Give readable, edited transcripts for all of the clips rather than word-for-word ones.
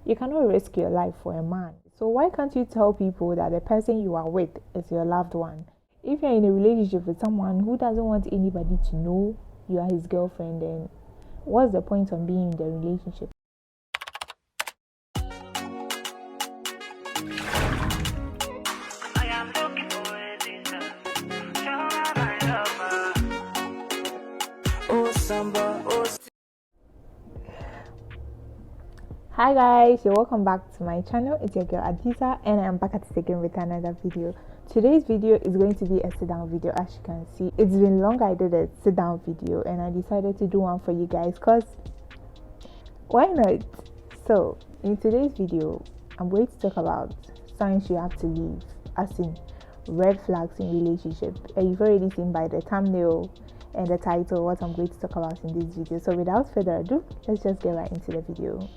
You cannot risk your life for a man. So why can't you tell people that the person you are with is your loved one? If you're in a relationship with someone who doesn't want anybody to know you are his girlfriend, then what's the point of being in the relationship? Hi guys, you're welcome back to my channel. It's your girl Adiza and I'm back at it again with another video. Today's video is going to be a sit down video. As you can see, it's been long I did a sit down video and I decided to do one for you guys because why not? So in today's video I'm going to talk about signs you have to leave, as in red flags in relationships, and you've already seen by the thumbnail and the title what I'm going to talk about in this video. So without further ado, let's just get right into the video.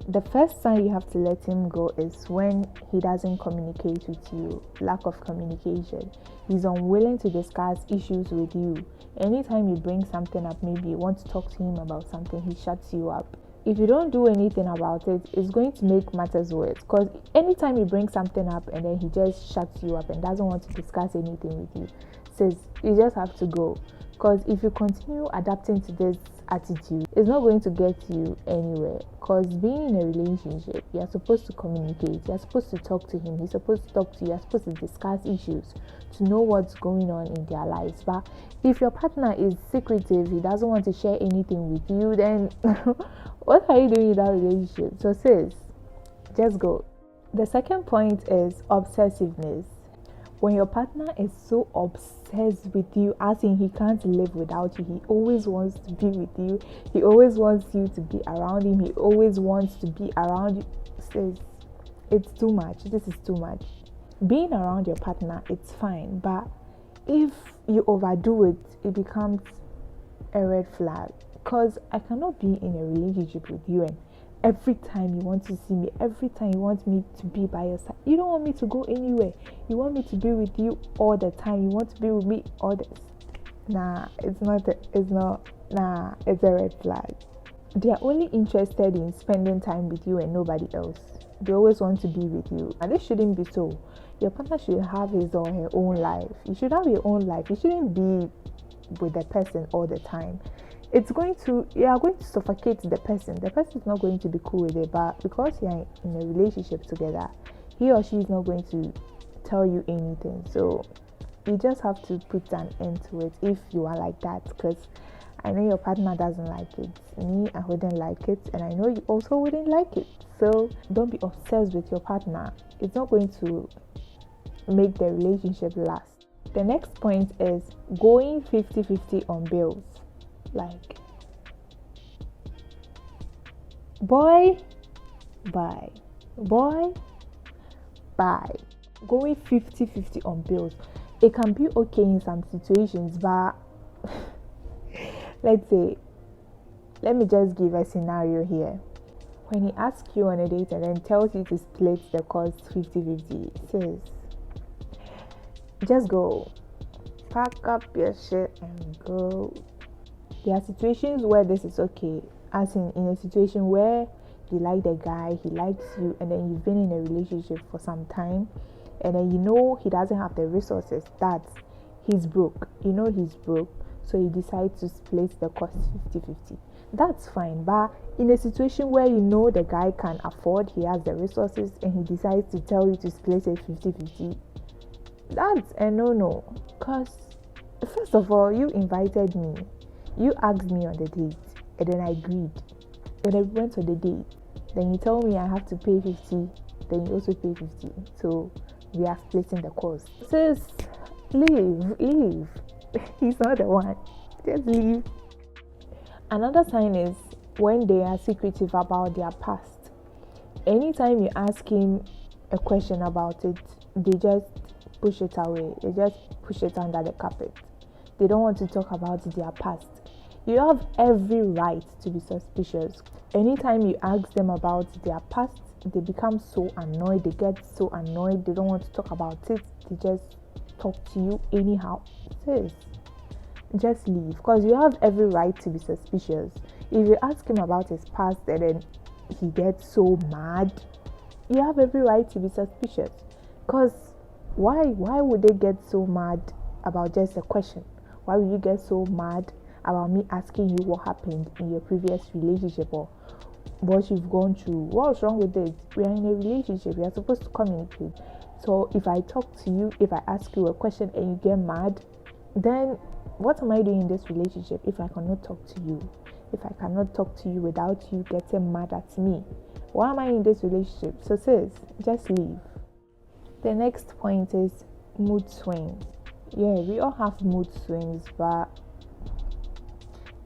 The first sign you have to let him go is when he doesn't communicate with you. Lack of communication. He's unwilling to discuss issues with you. Anytime you bring something up, maybe you want to talk to him about something, he shuts you up. If you don't do anything about it, it's going to make matters worse, because anytime you bring something up and then he just shuts you up and doesn't want to discuss anything with you, says you just have to go. Because if you continue adapting to this attitude, it's not going to get you anywhere. Because being in a relationship, you're supposed to communicate, you're supposed to talk to him, he's supposed to talk to you, you're supposed to discuss issues to know what's going on in their lives. But if your partner is secretive, he doesn't want to share anything with you, then what are you doing in that relationship? So sis, just go. The second point is obsessiveness. When your partner is so obsessed with you, as in he can't live without you, he always wants to be with you, he always wants you to be around him, he always wants to be around you, says it's too much. This is too much. Being around your partner, it's fine, but if you overdo it, it becomes a red flag. Because I cannot be in a relationship with you and every time you want to see me, every time you want me to be by your side, you don't want me to go anywhere, you want me to be with you all the time, you want to be with me all the it's a red flag. They are only interested in spending time with you and nobody else. They always want to be with you, and this shouldn't be so. Your partner should have his or her own life. You should have your own life. You shouldn't be with the person all the time. You are going to suffocate the person. The person is not going to be cool with it, but because you are in a relationship together, he or she is not going to tell you anything. So you just have to put an end to it if you are like that, because I know your partner doesn't like it. Me, I wouldn't like it, and I know you also wouldn't like it. So don't be obsessed with your partner. It's not going to make the relationship last. The next point is going 50-50 on bills. Like, boy, bye. Going 50-50 on bills. It can be okay in some situations, but let me just give a scenario here. When he asks you on a date and then tells you to split the cost 50-50, says, just go. Pack up your shit and go. There are situations where this is okay, as in a situation where you like the guy, he likes you, and then you've been in a relationship for some time, and then you know he doesn't have the resources, that he's broke, so you decide to split the cost 50-50. That's fine. But in a situation where you know the guy can afford, he has the resources, and he decides to tell you to split it 50-50, that's a no. Because first of all, you invited me, you asked me on the date, and then I agreed. When I went on the date, then you tell me I have to pay 50, then you also pay 50. So we are splitting the cost. Sis, leave. He's not the one. Just leave. Another sign is when they are secretive about their past. Anytime you ask him a question about it, they just push it away. They just push it under the carpet. They don't want to talk about their past. You have every right to be suspicious. Anytime you ask them about their past, they become so annoyed. They get so annoyed. They don't want to talk about it. They just talk to you anyhow. Sis, just leave, because you have every right to be suspicious. If you ask him about his past and then he gets so mad, you have every right to be suspicious. Because why would they get so mad about just a question? Why would you get so mad about me asking you what happened in your previous relationship or what you've gone through? What's wrong with it? We are in a relationship. We are supposed to communicate. So if I talk to you, if I ask you a question and you get mad, then what am I doing in this relationship if I cannot talk to you? If I cannot talk to you without you getting mad at me, why am I in this relationship? So sis, just leave. The next point is mood swings. Yeah, we all have mood swings, but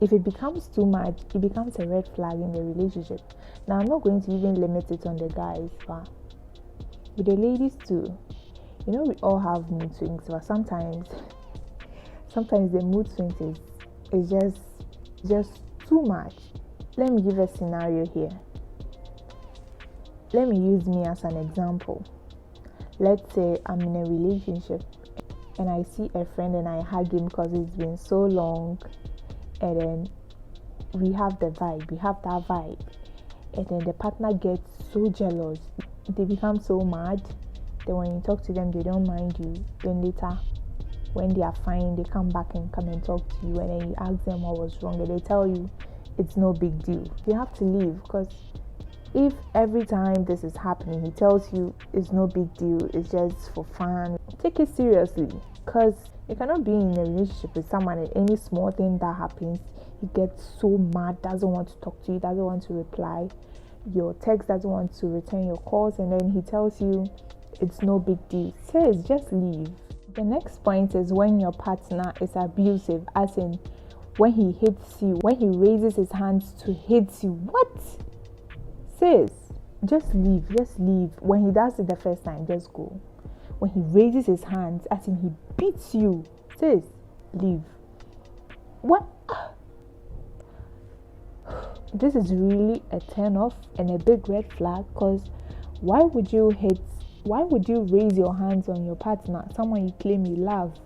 if it becomes too much, it becomes a red flag in the relationship. Now, I'm not going to even limit it on the guys, but with the ladies too. We all have mood swings, but sometimes the mood swings is just too much. Let me give a scenario here. Let me use me as an example. Let's say I'm in a relationship and I see a friend and I hug him because it's been so long, and then we have that vibe, and then the partner gets so jealous, they become so mad. Then when you talk to them, they don't mind you. Then later, when they are fine, they come back and talk to you, and then you ask them what was wrong, and they tell you it's no big deal. You have to leave, because if every time this is happening, he tells you it's no big deal, it's just for fun, take it seriously. Because you cannot be in a relationship with someone and any small thing that happens, he gets so mad, doesn't want to talk to you, doesn't want to reply your text, doesn't want to return your calls, and then he tells you it's no big deal. Says just leave. The next point is when your partner is abusive, as in when he hits you, when he raises his hands to hit you. What? Says just leave. When he does it the first time, just go. When he raises his hands, as in he beats you, says leave. What? This is really a turn off and a big red flag, because why would you raise your hands on your partner, someone you claim you love,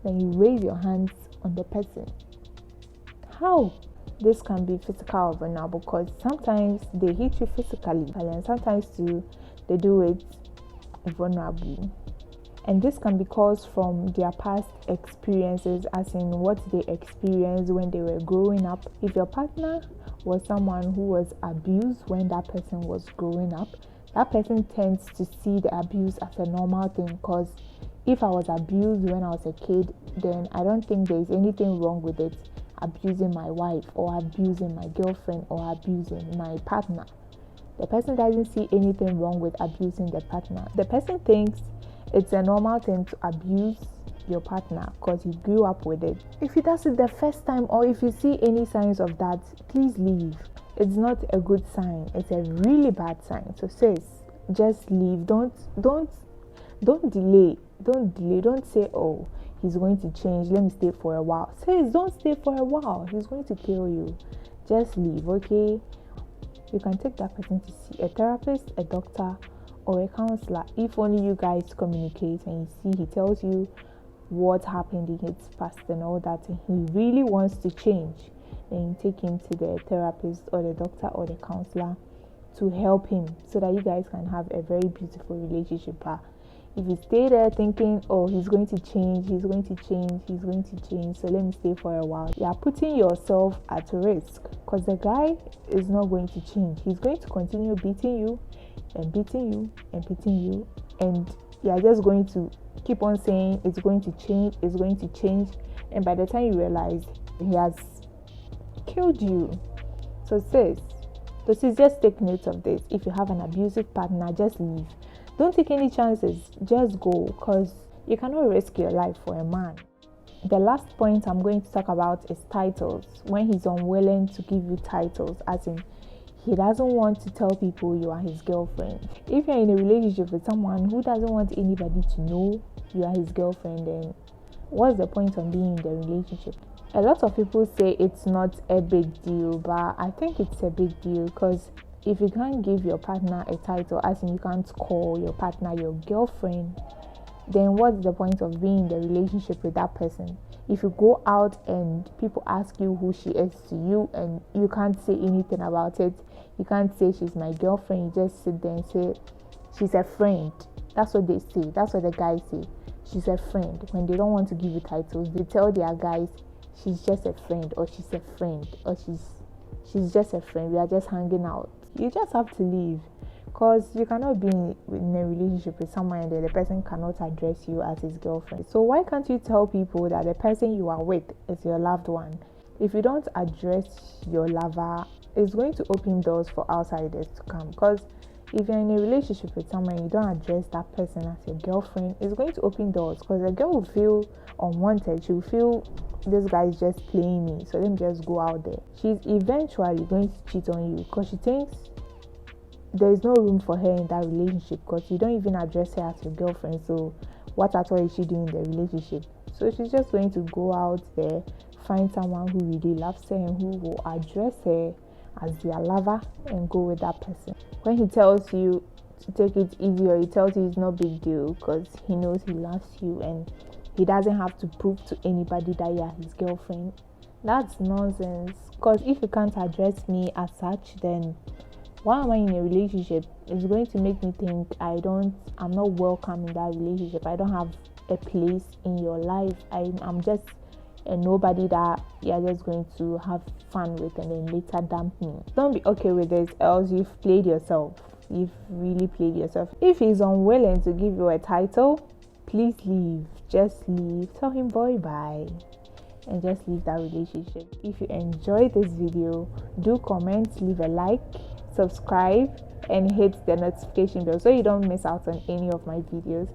then you raise your hands on the person? How? This can be physical or vulnerable, because sometimes they hit you physically and sometimes too they do it vulnerably. And this can be caused from their past experiences, as in what they experienced when they were growing up. If your partner was someone who was abused when that person was growing up, that person tends to see the abuse as a normal thing. Because if I was abused when I was a kid, then I don't think there is anything wrong with it, abusing my wife or abusing my girlfriend or abusing my partner. The person doesn't see anything wrong with abusing the partner. The person thinks it's a normal thing to abuse your partner because he grew up with it. If he does it the first time, or if you see any signs of that, please leave. It's not a good sign. It's a really bad sign. So sis, just leave. Don't delay. Don't say, oh, he's going to change, let me stay for a while. Sis, don't stay for a while. He's going to kill you. Just leave, okay? You can take that person to see a therapist, a doctor, or a counselor. If only you guys communicate and you see he tells you what happened in his past and all that, and he really wants to change, then you take him to the therapist or the doctor or the counselor to help him, so that you guys can have a very beautiful relationship. If you stay there thinking, oh, he's going to change, so let me stay for a while, you are putting yourself at risk, because the guy is not going to change. He's going to continue beating you, and you are just going to keep on saying it's going to change, and by the time you realize, he has killed you. So sis, just take note of this. If you have an abusive partner, just leave. Don't take any chances, just go, because you cannot risk your life for a man. The last point I'm going to talk about is titles. When he's unwilling to give you titles, as in he doesn't want to tell people you are his girlfriend. If you're in a relationship with someone who doesn't want anybody to know you are his girlfriend, then what's the point of being in the relationship? A lot of people say it's not a big deal, but I think it's a big deal, because if you can't give your partner a title, as in you can't call your partner your girlfriend, then what's the point of being in the relationship with that person? If you go out and people ask you who she is to you and you can't say anything about it, You can't say she's my girlfriend. You just sit there and say she's a friend. That's what they say. That's what the guys say. She's a friend. When they don't want to give you titles, they tell their guys she's just a friend, or she's a friend, or she's just a friend. We are just hanging out. You just have to leave, because you cannot be in a relationship with someone and the person cannot address you as his girlfriend. So why can't you tell people that the person you are with is your loved one? If you don't address your lover, it's going to open doors for outsiders to come. Because if you're in a relationship with someone and you don't address that person as your girlfriend, it's going to open doors, because the girl will feel unwanted. She'll feel, this guy is just playing me, so let me just go out there. She's eventually going to cheat on you, because she thinks there is no room for her in that relationship, because you don't even address her as your girlfriend. So what at all is she doing in the relationship? So she's just going to go out there, find someone who really loves her and who will address her as their lover, and go with that person. When he tells you to take it easy, or he tells you it's no big deal because he knows he loves you and he doesn't have to prove to anybody that you are his girlfriend, that's nonsense. Because if you can't address me as such, then why am I in a relationship? It's going to make me think I'm not welcome in that relationship. I don't have a place in your life. I'm just a nobody that you're just going to have fun with and then later dump me. Don't be okay with this, else you've played yourself. You've really played yourself. If he's unwilling to give you a title, please leave. Just leave. Tell him bye and just leave that relationship. If you enjoyed this video, do comment, leave a like, subscribe, and hit the notification bell so you don't miss out on any of my videos.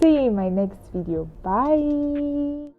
See you in my next video. Bye.